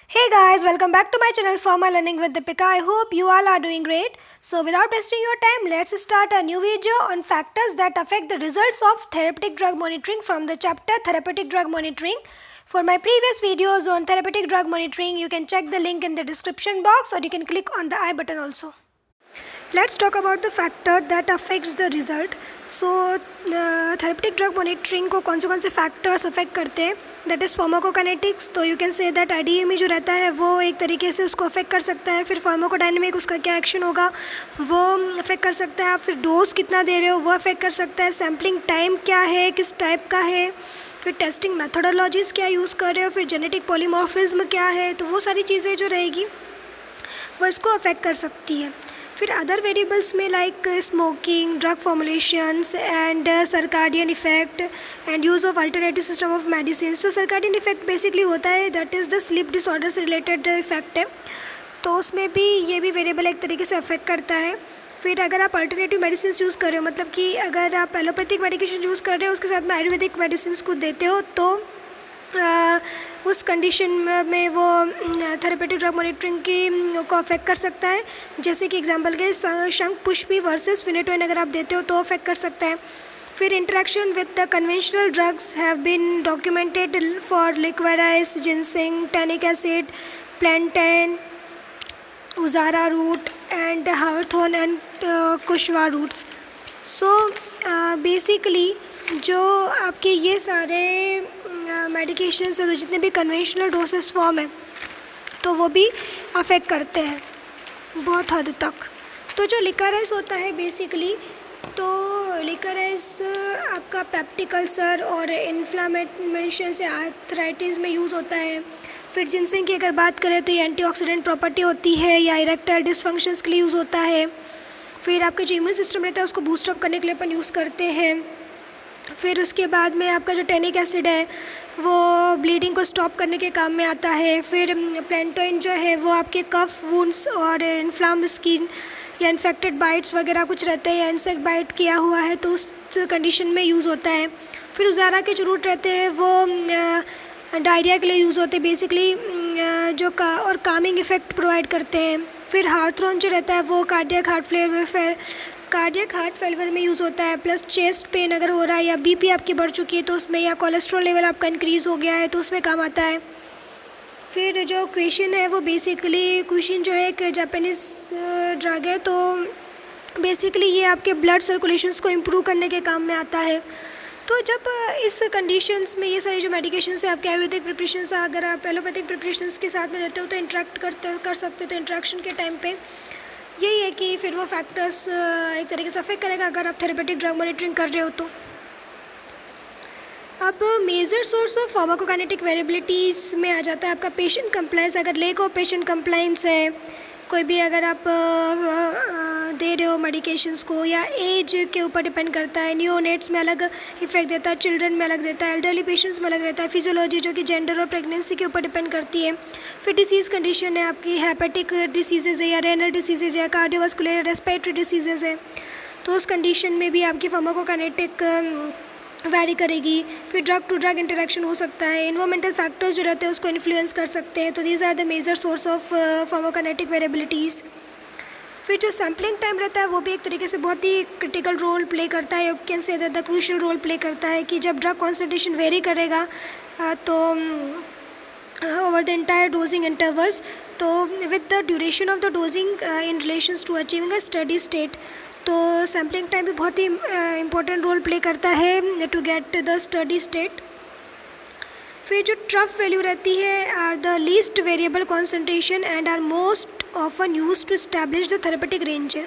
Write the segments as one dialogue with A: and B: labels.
A: Hey guys, welcome back to my channel Pharma Learning with Deepika. I hope you all are doing great. So without wasting your time, let's start a new video on factors that affect the results of therapeutic drug monitoring from the chapter Therapeutic Drug Monitoring. For my previous videos on therapeutic drug monitoring, you can check the link in the description box or you can click on the I button also. Let's talk about the factor that affects the result. So therapeutic drug monitoring को कौन से factors affect करते हैं, that is pharmacokinetics. तो you can say that IDME जो रहता है वो एक तरीके से उसको affect कर सकता है. फिर pharmacodynamic उसका क्या action होगा वो affect कर सकता है. आप फिर dose कितना दे रहे हो वो affect कर सकता है. sampling time क्या है, किस type का है, फिर टेस्टिंग मैथोडोलॉजीज़ क्या यूज़ कर रहे हो, फिर जेनेटिक पॉलीमॉर्फिज्म क्या है, तो वो सारी चीज़ें जो रहेगी वो इसको अफेक्ट कर सकती है. फिर अदर वेरिएबल्स में like smoking, drug formulations and circadian effect and use of alternative system of medicine. तो सर्काडियन इफेक्ट बेसिकली होता है that is the sleep disorder से रिलेटेड इफेक्ट है, तो उसमें भी ये भी वेरिएबल एक तरीके से अफेक्ट करता है. फिर अगर आप अल्टरनेटिव मेडिसिन यूज़ कर रहे हो, मतलब कि अगर आप एलोपैथिक मेडिकेशन यूज़ कर रहे हो उसके साथ में आयुर्वेदिक मेडिसिन को देते हो, तो उस कंडीशन में वो थेरेपेटिक ड्रग मॉनिटरिंग की को अफेक्ट कर सकता है. जैसे कि एग्जांपल के शंख पुष्पी वर्सेस फिनेटोइन अगर आप देते हो तो अफेक्ट कर सकता है. फिर interaction with the conventional drugs have been documented for liquidise, ginseng, tannic acid, plantain, uzara root and hawthorn and कुशवा रूट्स. सो बेसिकली जो आपके ये सारे मेडिकेशन से तो जितने भी कन्वेंशनल डोसेस फॉर्म है तो वो भी अफेक्ट करते हैं बहुत हद तक. तो जो लिकराइस होता है बेसिकली, तो लिकराइस आपका पेप्टिक अल्सर और इन्फ्लामेशन से आर्थराइटिस में यूज़ होता है. फिर जिनसिंग की अगर बात करें तो ये एंटीऑक्सीडेंट प्रॉपर्टी होती है या इरेक्टाइल डिसफंक्शंस के लिए यूज़ होता है. फिर आपका जो इम्यून सिस्टम रहता है उसको बूस्टअप करने के लिए अपन यूज़ करते हैं. फिर उसके बाद में आपका जो टैनिक एसिड है वो ब्लीडिंग को स्टॉप करने के काम में आता है. फिर प्लैंटोइन जो है वो आपके कफ वुंड्स और इन्फ्लाम स्किन या इन्फेक्टेड बाइट्स वगैरह कुछ रहते हैं या इंसेक्ट बाइट किया हुआ है तो उस कंडीशन में यूज़ होता है. फिर उजारा के जो रूट रहते हैं वो डायरिया के लिए यूज़ होते हैं बेसिकली, जो और कामिंग इफ़ेक्ट प्रोवाइड करते हैं. फिर हार्थ्रोन जो रहता है वो कार्डियक हार्ट फेलियर में यूज़ होता है. प्लस चेस्ट पेन अगर हो रहा है या बीपी आपकी बढ़ चुकी है तो उसमें, या कोलेस्ट्रॉल लेवल आपका इंक्रीज़ हो गया है तो उसमें काम आता है. फिर जो क्विशिन है वो बेसिकली, क्विशिन जो है एक जापानीज़ ड्रग है, तो बेसिकली ये आपके ब्लड सर्कुलेशंस को इम्प्रूव करने के काम में आता है. तो जब इस कंडीशंस में ये सारी जो मेडिकेशन है आपके आयुर्वेदिक प्रिपरेशंस अगर आप एलोपैथिक प्रिपरेशंस के साथ में देते हो तो इंटरेक्ट कर सकते हो. तो इंटरेक्शन के टाइम पे यही है कि फिर वो फैक्टर्स एक तरीके से अफेक्ट करेगा अगर आप थेरेपेटिक ड्रग मॉनिटरिंग कर रहे हो तो. अब मेजर सोर्स ऑफ फार्माकोकाइनेटिक वेरिएबिलिटीज़ में आ जाता है आपका पेशेंट कंप्लायंस. अगर लेक ऑफ पेशेंट कंप्लायंस है, कोई भी अगर आप दे रहे हो मेडिकेशंस को, या एज के ऊपर डिपेंड करता है. न्यूनेट्स में अलग इफेक्ट देता है, चिल्ड्रन में अलग देता है, एल्डरली पेशेंट्स में अलग रहता है. फिजियोलॉजी जो कि जेंडर और प्रेगनेंसी के ऊपर डिपेंड करती है. फिर डिसीज़ कंडीशन है आपकी, हेपेटिक डिसीज़ेज़ है या रेनल डिसीज़ेज़ या कार्डियोवास्कुलर रेस्पिरेटरी डिसीज़ेज़ है, तो उस कंडीशन में भी आपकी फार्माकोकाइनेटिक वैरी करेगी. फिर ड्रग टू ड्रग इंटरेक्शन हो सकता है. इन्वायरमेंटल फैक्टर्स जो रहते हैं उसको इन्फ्लुएंस कर सकते हैं. तो these are the major source of pharmacokinetic variabilities. फिर जो सैम्पलिंग टाइम रहता है वो भी एक तरीके से बहुत ही क्रिटिकल रोल प्ले करता है. You can say that the crucial role play करता है कि जब ड्रग कॉन्सेंट्रेशन वेरी करेगा तो over the entire dosing intervals, तो with the duration of the dosing in relations to achieving a steady state, तो सैम्पलिंग टाइम भी बहुत ही इम्पोर्टेंट रोल प्ले करता है to get the steady state. फिर जो ट्रफ वैल्यू रहती है are the least variable concentration and are most often use to establish the therapeutic range.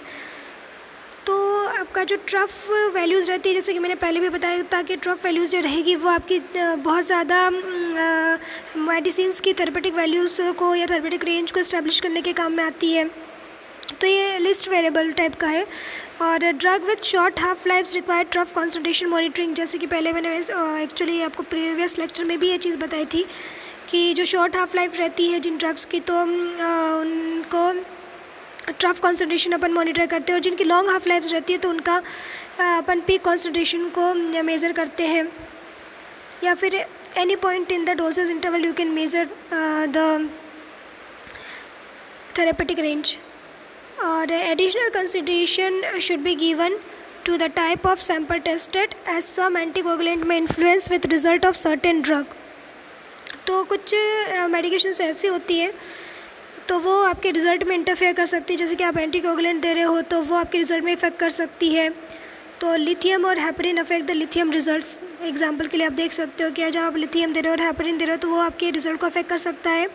A: तो आपका जो ट्रफ वैल्यूज़ रहती है, जैसे कि मैंने पहले भी बताया था कि ट्रफ वैल्यूज़ जो रहेगी वो आपकी बहुत ज़्यादा मेडिसिन्स की थेरेपेटिक वैल्यूज़ को या थेरेपेटिक रेंज को इस्टेब्लिश करने के काम में आती है. तो ये लिस्ट वेरिएबल टाइप का है. और drug with short half lifes require trough concentration monitoring. जैसे कि पहले मैंने एक्चुअली आपको प्रीवियस लेक्चर में भी ये चीज़ बताई थी कि जो शॉर्ट हाफ लाइफ रहती है जिन ड्रग्स की, तो उनको ट्रफ कॉन्सेंट्रेशन अपन मॉनिटर करते हैं, और जिनकी लॉन्ग हाफ लाइफ रहती है तो उनका अपन पीक कॉन्सेंट्रेशन को मेज़र करते हैं. या फिर any point in the dosages interval you can measure the therapeutic range. Or additional consideration should be given to the type of sample tested, as some anticoagulant may influence with result of certain drug. तो कुछ medications ऐसी होती हैं तो वो आपके result में interfere कर सकती है, जैसे कि आप एंटीकोगुलेंट दे रहे हो तो वो आपके रिज़ल्ट में इफेक्ट कर सकती है. तो लिथियम और heparin affect the lithium results. Example के लिए आप देख सकते हो कि जब आप लिथियम दे रहे हो और हेपरिन दे रहे हो तो वो आपके रिजल्ट को अफेक्ट कर सकता है.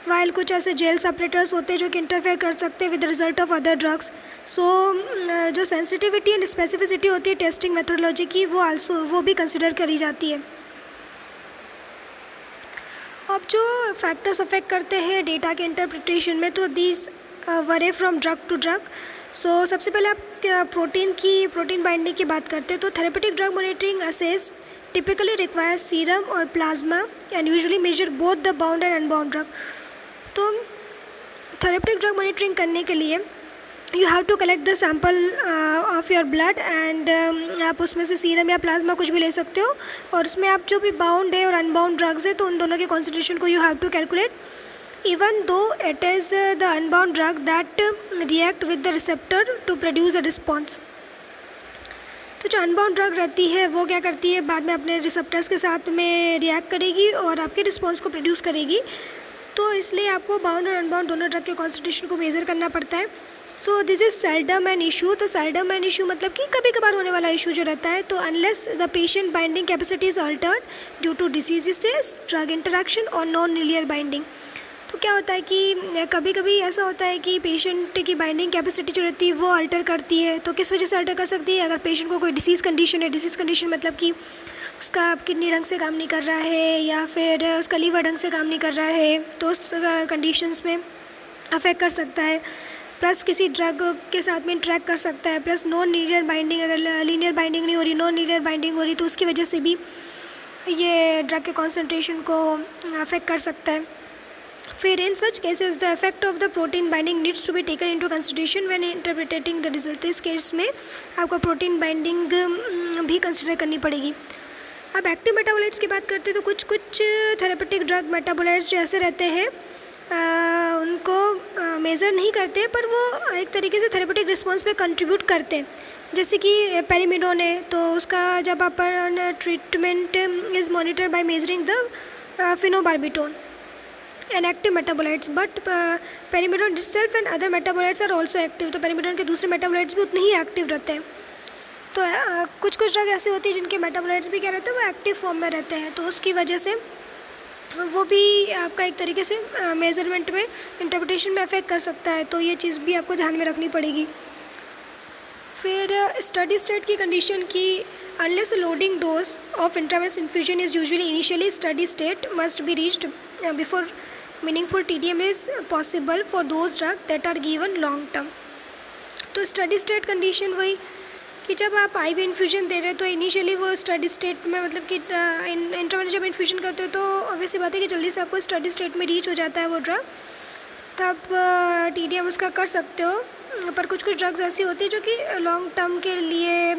A: वाइल कुछ ऐसे जेल सेपरेटर्स होते हैं जो कि इंटरफेयर कर सकते हैं with the result of other drugs. So जो सेंसिटिविटी एंड स्पेसिफिसिटी होती है टेस्टिंग मेथोडोलॉजी की वो भी कंसिडर करी जाती है. अब जो फैक्टर्स अफेक्ट करते हैं डेटा के इंटरप्रिटेशन में, तो दीज वरे फ्रॉम ड्रग टू ड्रग. सो सबसे पहले आप प्रोटीन बाइंडिंग की बात करते हैं तो therapeutic drug monitoring assays typically requires serum और plasma and usually measure both the bound and unbound drug. तो थेरेपेटिक ड्रग मॉनिटरिंग करने के लिए you have to collect the sample of your blood and आप उसमें से सीरम या plasma कुछ भी ले सकते हो और उसमें आप जो भी बाउंड है और अनबाउंड ड्रग्स है तो उन दोनों के कॉन्सेंट्रेशन को you have to calculate, even though it is the unbound drug that react with the receptor to produce a response. तो जो अनबाउंड ड्रग रहती है वो क्या करती है, बाद में अपने रिसेप्टर्स के साथ में रिएक्ट करेगी और आपके रिस्पॉन्स को प्रोड्यूस करेगी. तो इसलिए आपको बाउंड और अनबाउंड दोनों ड्रग के कॉन्सेंट्रेशन को मेज़र करना पड़ता है. So this is seldom an issue. तो सेल्डम एन इशू मतलब कि कभी कभार होने वाला इशू जो रहता है. तो unless the patient binding capacity is altered due to disease stage, drug interaction और नॉन लिनियर बाइंडिंग. तो क्या होता है कि कभी कभी ऐसा होता है कि पेशेंट की बाइंडिंग कैपेसिटी जो रहती है वो अल्टर करती है. तो किस वजह से अल्टर कर सकती है, अगर पेशेंट को कोई डिसीज़ कंडीशन है, डिसीज़ कंडीशन मतलब कि उसका किडनी ढंग से काम नहीं कर रहा है या फिर उसका लीवर ढंग से काम नहीं कर रहा है, तो उस कंडीशंस में अफेक्ट कर सकता है. प्लस किसी ड्रग के साथ में इंटरेक्ट कर सकता है. प्लस नॉन लीनियर बाइंडिंग, अगर लीनियर बाइंडिंग नहीं हो रही, नॉन लीनियर बाइंडिंग हो रही तो उसकी वजह से भी ये ड्रग के कॉन्सेंट्रेशन को अफेक्ट कर सकता है. फिर in such cases the effect of the protein binding needs to be taken into consideration when interpreting the result. इस केस में आपको प्रोटीन बाइंडिंग भी कंसिडर करनी पड़ेगी. अब एक्टिव मेटाबोलाइट्स की बात करते हैं तो कुछ थेरेपेटिक ड्रग मेटाबोलाइट्स जो ऐसे रहते हैं उनको मेज़र नहीं करते पर वो एक तरीके से थेरेपेटिक रिस्पॉन्स पे कंट्रीब्यूट करते हैं. जैसे कि पेरिमिडोन है तो उसका जब अपन treatment is monitor by measuring the phenobarbitone and active metabolites. But primidone itself and other metabolites are also active. तो पेरिमिडोन के दूसरे मेटाबोलाइट्स भी उतने ही एक्टिव रहते हैं. तो कुछ ड्रग ऐसी होती है जिनके मेटाबोलाइट्स भी क्या रहते हैं, वो एक्टिव फॉर्म में रहते हैं. तो उसकी वजह से वो भी आपका एक तरीके से मेजरमेंट में, इंटरप्रिटेशन में अफेक्ट कर सकता है. तो ये चीज़ भी आपको ध्यान में रखनी पड़ेगी. फिर स्टडी स्टेट की कंडीशन की unless a loading dose of intravenous infusion is usually initially steady state must be reached before meaningful TDM is possible for those drugs that are given long term. तो steady state condition वही कि जब आप IV infusion दे रहे हो तो initially वो steady state में, मतलब कि इंट्रावेनस जब इन्फ्यूजन करते हो तो ऑब्वियसली बात है कि जल्दी से आपको स्टडी स्टेट में रीच हो जाता है वो ड्रग, तब TDM उसका कर सकते हो. पर कुछ ड्रग्स ऐसी होती है जो कि लॉन्ग टर्म के लिए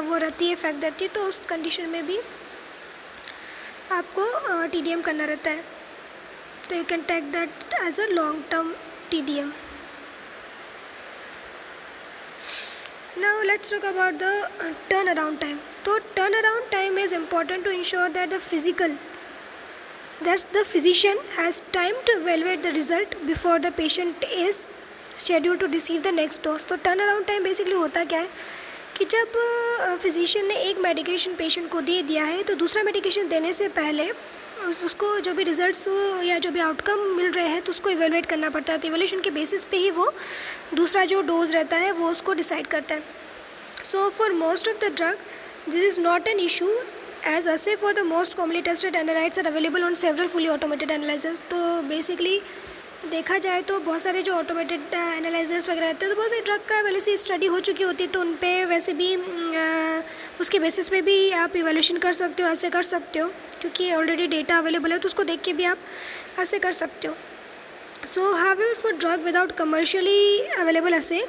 A: वो रहती है, इफेक्ट देती है. तो उस कंडीशन में भी आपको TDM करना रहता है. तो you can take that as a long term TDM. Now let's talk about the turnaround time. So turnaround time is important to ensure that the physician has time to evaluate the result before the patient is scheduled to receive the next dose. तो turnaround time basically होता क्या है कि जब physician ने एक medication patient को दे दिया है तो दूसरा मेडिकेशन देने से पहले उसको जो भी रिजल्ट्स या जो भी आउटकम मिल रहे हैं तो उसको इवेलुएट करना पड़ता है. तो इवेल्यूशन के बेसिस पे ही वो दूसरा जो डोज रहता है वो उसको डिसाइड करता है. So for most of the drug this is not an issue as assay for the most commonly tested analytes are available on several fully automated analyzers. तो बेसिकली देखा जाए तो बहुत सारे जो ऑटोमेटेड एनालाइजर्स वगैरह रहते हैं तो बहुत सारी ड्रग का पहले से स्टडी हो चुकी होती है तो उन पे वैसे भी उसके बेसिस पे भी आप इवैल्यूएशन कर सकते हो, ऐसे कर सकते हो क्योंकि ऑलरेडी डेटा अवेलेबल है तो उसको देख के भी आप ऐसे कर सकते हो. सो however for drug without commercially available assay,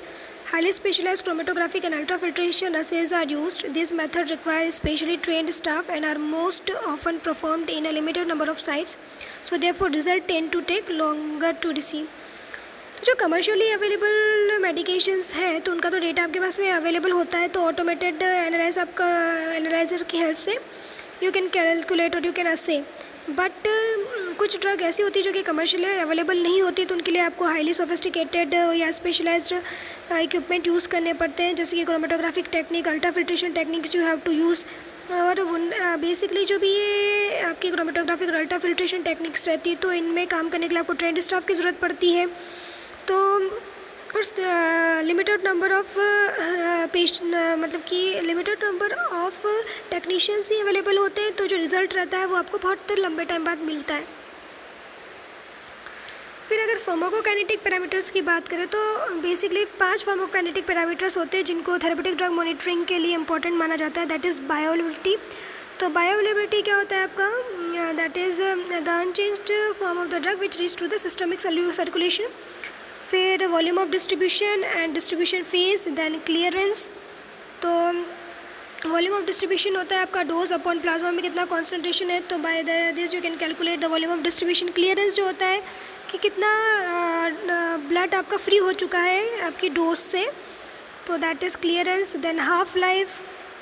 A: highly specialized chromatographic and ultrafiltration assays are used. This method requires specially trained staff and are most often performed in a limited number of sites. So therefore result tend to take longer to receive. तो जो commercially available medications हैं तो उनका तो data आपके पास में available होता है, तो ऑटोमेटेड एनालाइजर की हेल्प से यू कैन कैलकुलेट और यू कैन असे। बट कुछ ड्रग ऐसी होती है जो कि कमर्शियली अवेलेबल नहीं होती, तो उनके लिए आपको हाईली सोफिस्टिकेटेड या स्पेशलाइज्ड इक्विपमेंट यूज़ करने पड़ते हैं, जैसे कि chromatographic technique, ultra filtration techniques you have to use. और बेसिकली जो भी ये आपकी क्रोमेटोग्राफिक और अल्ट्रा फिल्ट्रेशन टेक्निक्स रहती है तो इनमें काम करने के लिए आपको ट्रेंड स्टाफ की ज़रूरत पड़ती है। तो लिमिटेड नंबर ऑफ मतलब कि limited number of technicians he available होते हैं, तो जो रिज़ल्ट रहता है वो आपको बहुत लंबे टाइम बाद मिलता है। फिर अगर फार्माकोकाइनेटिक पैरामीटर्स की बात करें तो बेसिकली 5 फार्माकोकाइनेटिक पैरामीटर्स होते हैं जिनको थेरेपेटिक ड्रग मॉनिटरिंग के लिए इंपॉर्टेंट माना जाता है। That is bioavailability. तो बायोअवेलेबिलिटी क्या होता है आपका? That is the unchanged form of the drug which reach to the systemic circulation. फिर volume of distribution and distribution phase, then clearance. तो वॉल्यूम ऑफ डिस्ट्रीब्यूशन होता है आपका डोज अपॉन प्लाज्मा में कितना कॉन्सेंट्रेशन है, तो by this you can calculate the volume of distribution. Clearance जो होता है कि कितना ब्लड आपका फ्री हो चुका है आपकी डोज से, तो that is clearance. Then half life,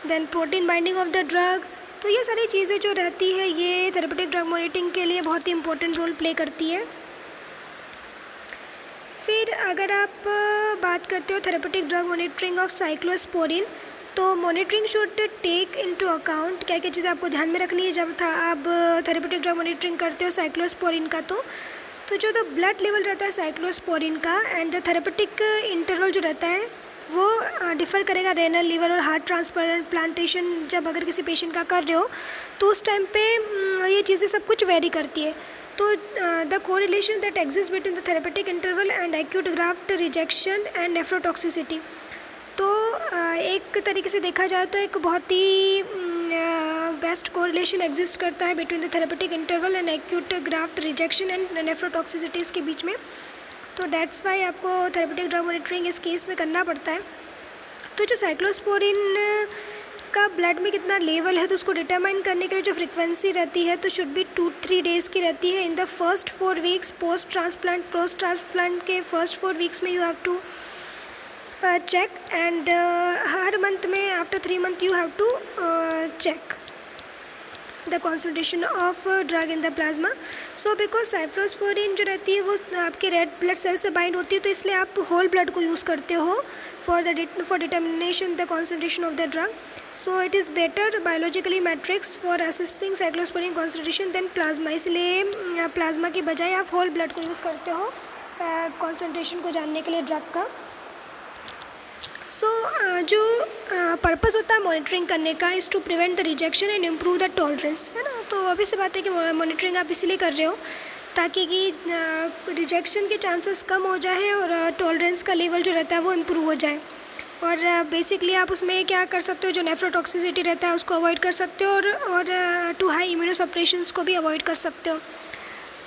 A: then protein binding of the drug. तो ये सारी चीज़ें जो रहती है ये थेरेपेटिक ड्रग मॉनिटरिंग के लिए बहुत ही इंपॉर्टेंट रोल प्ले करती है। फिर अगर आप बात करते हो therapeutic drug monitoring of cyclosporin, तो monitoring should take into account क्या क्या चीज़ें आपको ध्यान में रखनी है जब आप थेरेपेटिक ड्रग मॉनिटरिंग करते हो साइक्लोस्पोरिन का। तो जो द ब्लड लेवल रहता है साइक्लोस्पोरिन का एंड द थेरेपेटिक इंटरवल जो रहता है वो डिफ़र करेगा रेनल, लीवर और हार्ट ट्रांसप्लांटेशन जब अगर किसी पेशेंट का कर रहे हो तो उस टाइम पे ये चीज़ें सब कुछ वेरी करती है। तो the correlation that exist between the therapeutic interval and acute graft rejection and nephrotoxicity. तो एक तरीके से देखा जाए तो एक बहुत ही बेस्ट कोरिलेशन एग्जिस्ट करता है between the therapeutic interval and acute graft rejection and nephrotoxicities के बीच में। तो दैट्स वाई आपको थेरेपेटिक ड्रग मॉनिटरिंग इस केस में करना पड़ता है। तो जो साइक्लोस्पोरिन का ब्लड में कितना लेवल है तो उसको डिटरमाइन करने के लिए जो फ्रीक्वेंसी रहती है तो शुड बी 2-3 डेज़ की रहती है in the first 4 weeks post transplant के फर्स्ट 4 वीक्स में you have to check and हर मंथ में after 3 months you have to check the concentration of drug in the plasma. So because cyclosporine जो रहती है वो आपके रेड ब्लड सेल से बाइंड होती है तो इसलिए आप होल ब्लड को यूज़ करते हो for determination the concentration of the drug. So it is better biologically matrix for assessing cyclosporin concentration than plasma. इसलिए प्लाज्मा की बजाय आप होल ब्लड को यूज़ करते हो कॉन्सेंट्रेशन को जानने के लिए ड्रग का। जो पर्पस होता है मॉनिटरिंग करने का is to prevent the rejection and improve the tolerance, है ना। तो अभी से बात है कि मॉनिटरिंग आप इसलिए कर रहे हो ताकि कि रिजेक्शन के चांसेस कम हो जाए और टॉलरेंस का लेवल जो रहता है वो इम्प्रूव हो जाए। और बेसिकली आप उसमें क्या कर सकते हो, जो नेफ्रोटॉक्सिसिटी रहता है उसको अवॉइड कर सकते हो और टू हाई इम्यूनोसप्रेशंस को भी अवॉइड कर सकते हो।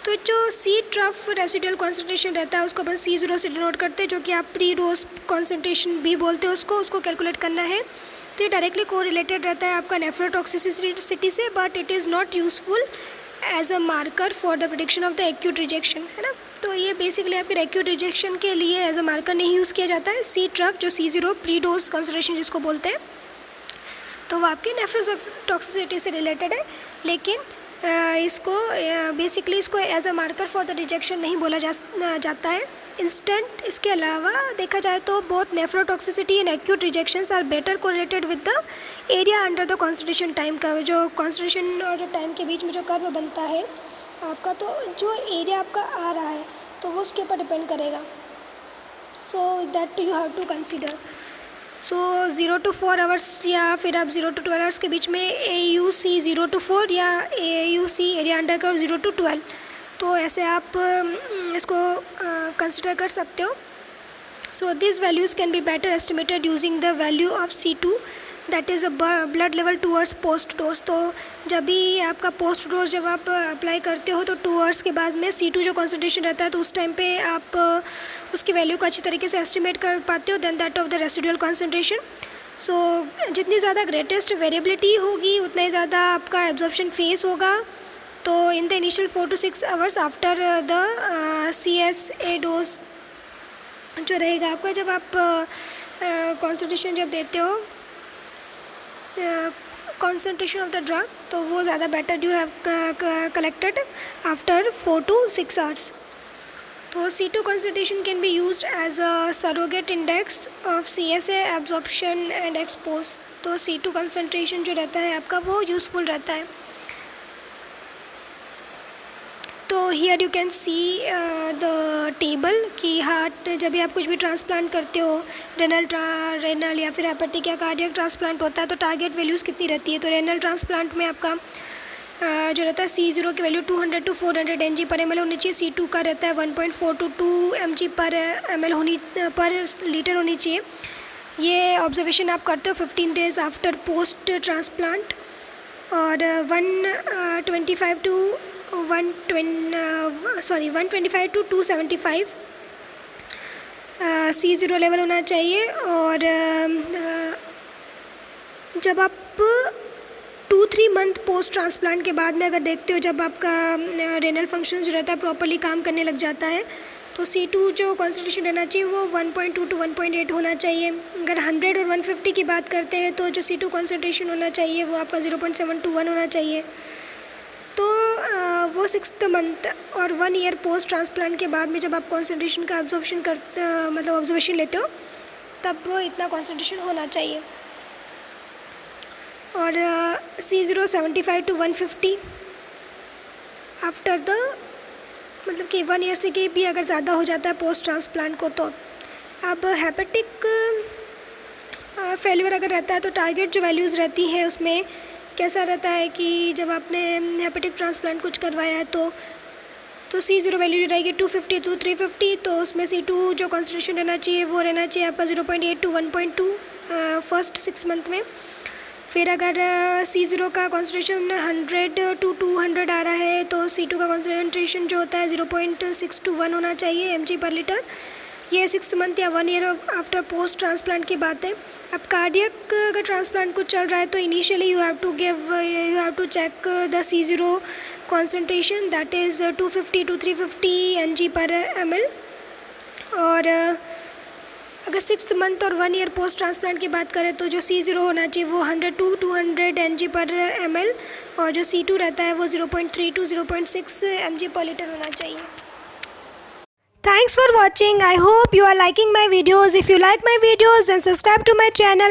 A: तो जो सी ट्रफ रेसिडुअल कॉन्सेंट्रेशन रहता है उसको अपन C0 से डिनोट करते हैं, जो कि आप प्री डोज कॉन्सेंट्रेशन भी बोलते हो उसको कैलकुलेट करना है। तो ये डायरेक्टली कोरिलेटेड रहता है आपका नेफ्रोटॉक्सिसिटी से, but it is not useful as a marker for the prediction of the acute rejection, है ना। तो ये बेसिकली आपके एक्यूट रिजेक्शन के लिए एज अ मार्कर नहीं यूज़ किया जाता है। सी ट्रफ जो C0 प्री डोज कॉन्सेंट्रेशन जिसको बोलते हैं तो वो आपकी नेफ्रोटॉक्सिसिटी से रिलेटेड है, लेकिन इसको बेसिकली इसको as a marker for the rejection नहीं बोला जाता है। इंस्टेंट इसके अलावा देखा जाए तो both nephrotoxicity and acute rejections are better correlated with the area under the concentration time curve. जो कॉन्सेंट्रेशन और टाइम के बीच में जो कर्व बनता है आपका, तो जो एरिया आपका आ रहा है तो वो उसके ऊपर डिपेंड करेगा। So that you have to consider. So 0 to 4 hours या फिर आप 0 to 12 आवर्स के बीच में AUC 0 to 4 या AUC area under curve 0 to 12, तो ऐसे आप इसको कंसिडर कर सकते हो। So this values can be better estimated using the value of C2 that is a blood level towards post dose. तो जब भी आपका पोस्ट डोज जब आप अप्लाई करते हो तो 2 आवर्स के बाद में C2 जो कॉन्सेंट्रेशन रहता है तो उस टाइम पे आप उसकी वैल्यू को अच्छी तरीके से एस्टिमेट कर पाते हो then that of the residual concentration. So जितनी ज़्यादा ग्रेटेस्ट वेरिएबिलिटी होगी उतना ही ज़्यादा आपका एब्जॉर्प्शन फेस होगा। तो in the initial 4 to 6 hours after the CSA dose जो रहेगा आपका जब आप कॉन्सेंट्रेशन जब देते हो concentration of the drug, तो वो ज़्यादा better you have collected after 4 to 6 hours. तो C2 concentration can be used as a surrogate index of CSA absorption and expose. तो C2 concentration जो रहता है आपका वो useful रहता है. तो here you can see the table कि हार्ट जब भी आप कुछ भी ट्रांसप्लांट करते हो, रेनल या फिर हेपेटिक या कार्डियक ट्रांसप्लांट होता है तो टारगेट वैल्यूज़ कितनी रहती है. तो रेनल ट्रांसप्लांट में आपका जो रहता है C0 की वैल्यू 200 to 400 mg पर ml होनी चाहिए. C2 का रहता है 1.4 to 2 mg पर ml पर लीटर होनी चाहिए. ये ऑब्जर्वेशन आप करते हो 15 days आफ्टर पोस्ट ट्रांसप्लांट. और 125 to 275 C0 लेवल होना चाहिए. और जब आप 2-3 मंथ पोस्ट ट्रांसप्लांट के बाद में अगर देखते हो जब आपका रेनल फंक्शन जो रहता है प्रॉपरली काम करने लग जाता है तो C2 जो कॉन्सेंट्रेशन रहना चाहिए वो 1.2 to 1.8 होना चाहिए. अगर 100 और 150 की बात करते हैं तो जो C2 कॉन्सेंट्रेशन होना चाहिए वो आपका 0.7 to 1 होना चाहिए. तो वो 6th मंथ और 1 ईयर पोस्ट ट्रांसप्लांट के बाद में जब आप कॉन्सेंट्रेशन का मतलब ऑब्जर्वेशन लेते हो तब इतना कॉन्सेंट्रेशन होना चाहिए. और C0 75 to 150 आफ्टर द मतलब कि 1 ईयर से कि भी अगर ज़्यादा हो जाता है पोस्ट ट्रांसप्लांट को. तो अब हेपेटिक फेल्यूर अगर रहता है तो टारगेट जो वैल्यूज़ रहती हैं उसमें कैसा रहता है कि जब आपने हेपेटिक ट्रांसप्लांट कुछ करवाया है तो C0 वैल्यू रहेगी 250 to 350. तो उसमें C2 जो कॉन्सेंट्रेशन रहना चाहिए वो रहना चाहिए आपका 0.8 to 1.2 फर्स्ट 6 मंथ में. फिर अगर C0 का कॉन्सेंट्रेशन 100 to 200 आ रहा है तो C2 का कॉन्सेंट्रेशन जो होता है 0.6 to 1 होना चाहिए mg पर लीटर. ये 6th मंथ या 1 ईयर आफ्टर पोस्ट ट्रांसप्लांट की बात है. अब कार्डियक अगर ट्रांसप्लांट कुछ चल रहा है तो initially you have to check the C0 concentration that is 250 to 350 mg पर ml. और अगर 6th मंथ और 1 ईयर पोस्ट ट्रांसप्लांट की बात करें तो जो C0 होना चाहिए वो 100 to 200 mg पर ml और जो C2 रहता है वो 0.3 to 0.6 mg पर लीटर होना चाहिए. Thanks for watching. I hope you are liking my videos. If you like my videos then subscribe to my channel.